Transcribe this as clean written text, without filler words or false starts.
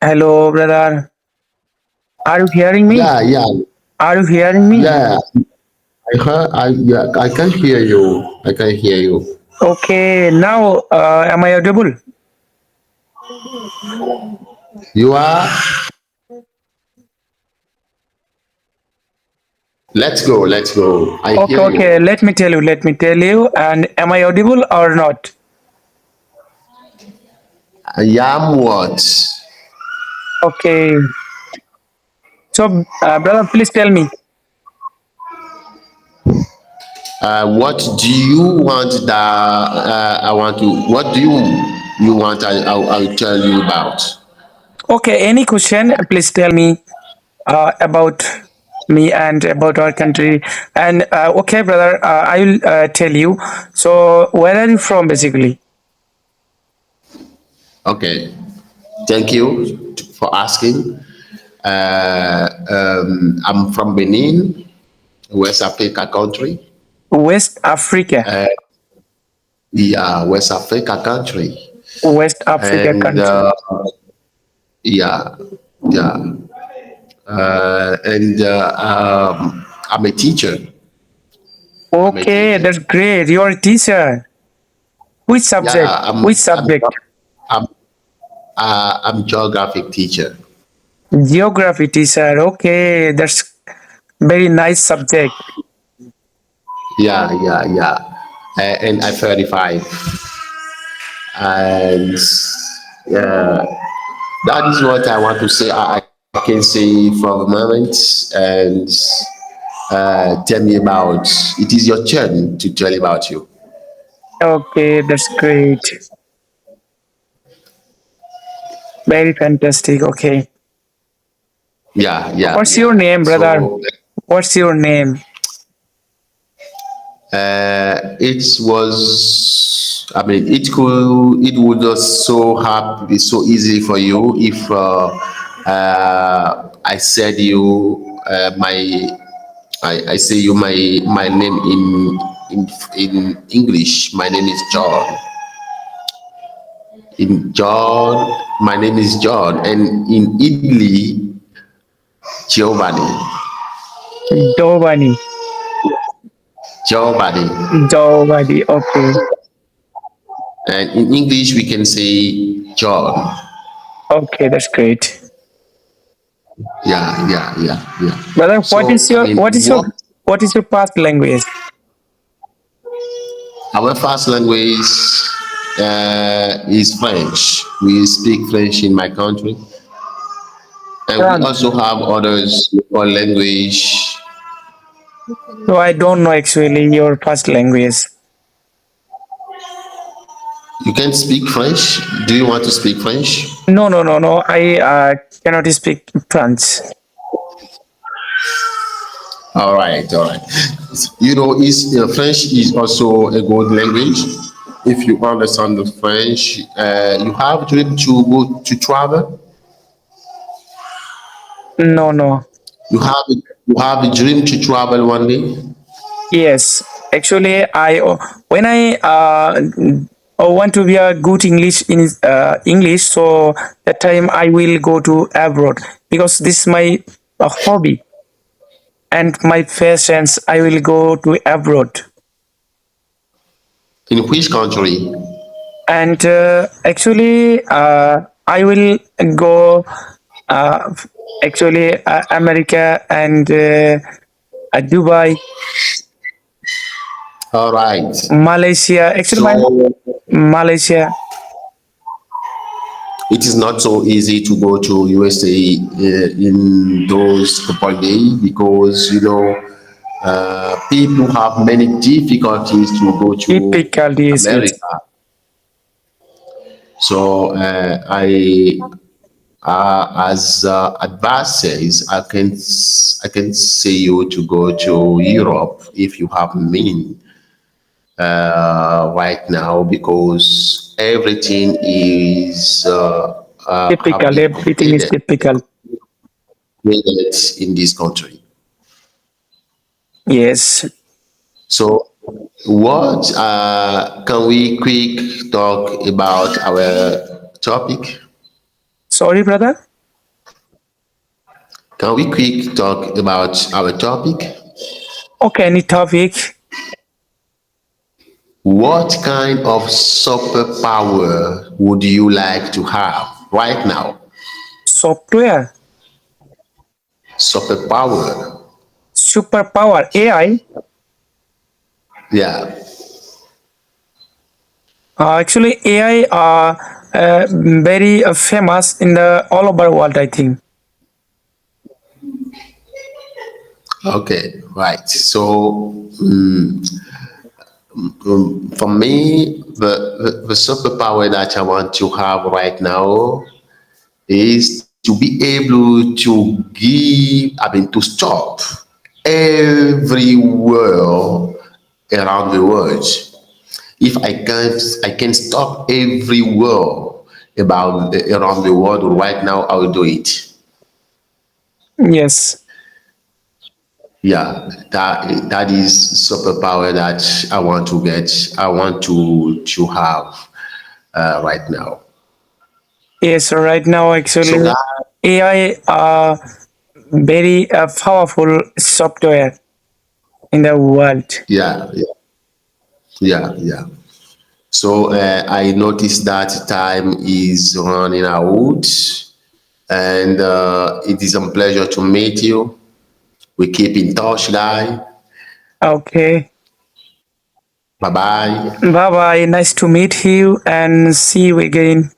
Hello, brother. Are you hearing me? Yeah, yeah, Are you hearing me? yeah. Yeah, I can hear you. I can hear you. Okay, now am I audible? You are. Let's go. Let's go. I Okay, hear okay. you. Let me tell you. And am I audible or not? I am what? Okay. So, brother, please tell me. What do you want that I want to? What do you want? I'll tell you about. Okay, any question? Please tell me about me and about our country. And okay, brother, I will tell you. So, where are you from, basically? Okay. Thank you for asking. I'm from Benin, West Africa country. West Africa. Yeah, West Africa country. West Africa And country. yeah, yeah. And I'm a teacher. I'm a Okay, teacher. that's great. You're a teacher. Which subject? Yeah, Which subject? I'm, I'm geographic teacher. Geography teacher. Okay, that's very nice subject. Yeah, yeah, yeah. And I'm 35. And yeah, that is what I want to say. I can say for the moment. And tell me about. It is your turn to tell about you. Okay, that's great. Very fantastic. Okay. Yeah, yeah, What's your yeah. name, brother? So What's your name? it was. I mean, it would just so have be so easy for you if I said you I say you my name in English. My name is John. In John, my name is John, and in Italy, Giovanni. Giovanni. Giovanni. Giovanni. Okay. And in English, we can say John. Okay, that's great. Yeah, yeah, yeah, yeah. Brother, what So is I your mean, what is your what what is your past language? our first language is French. We speak French in my country, and we France. also have others or language. So I don't know actually your first language. You can speak French. Do you want to speak French? No, no, no, no. I cannot speak French. All right, all right. Is French is also a good language. If you understand the French, you have dream to go to travel. No, no. You have a dream to travel one day. Yes, actually, I when I want to be a good English in English, so that time I will go to abroad because this is my hobby and my passions. I will go to abroad, In which country? and actually, I will go uh, actually America and Dubai, All right. Malaysia. Actually, my So Malaysia. it is not so easy to go to USA in those couple days because people have many difficulties to go to Typical, yes, yes. America. So as advice says, I can say you to go to Europe if you have mean right now because everything is have Typical, been everything is typical. created in this country. Yes. So, what can we quick talk about our topic? Sorry, brother. Can we quick talk about our topic? Okay, any topic? What kind of superpower would you like to have right now? Software, Superpower. superpower, AI. Yeah. Actually, AI are very famous in the all over world, I think. Okay. Right. So for me, the superpower that I want to have right now is to be able to to stop every war around the world. If I can stop every war about around the world right now, I will do it. Yes, That is superpower that I want to get. I want to have right now. yes. Right now, actually, So guys, AI are very powerful software in the world. yeah, yeah, yeah. So I noticed that time is running out, and it is a pleasure to meet you. We keep in touch, guy. Okay. Bye bye. Bye bye. Nice to meet you and see you again.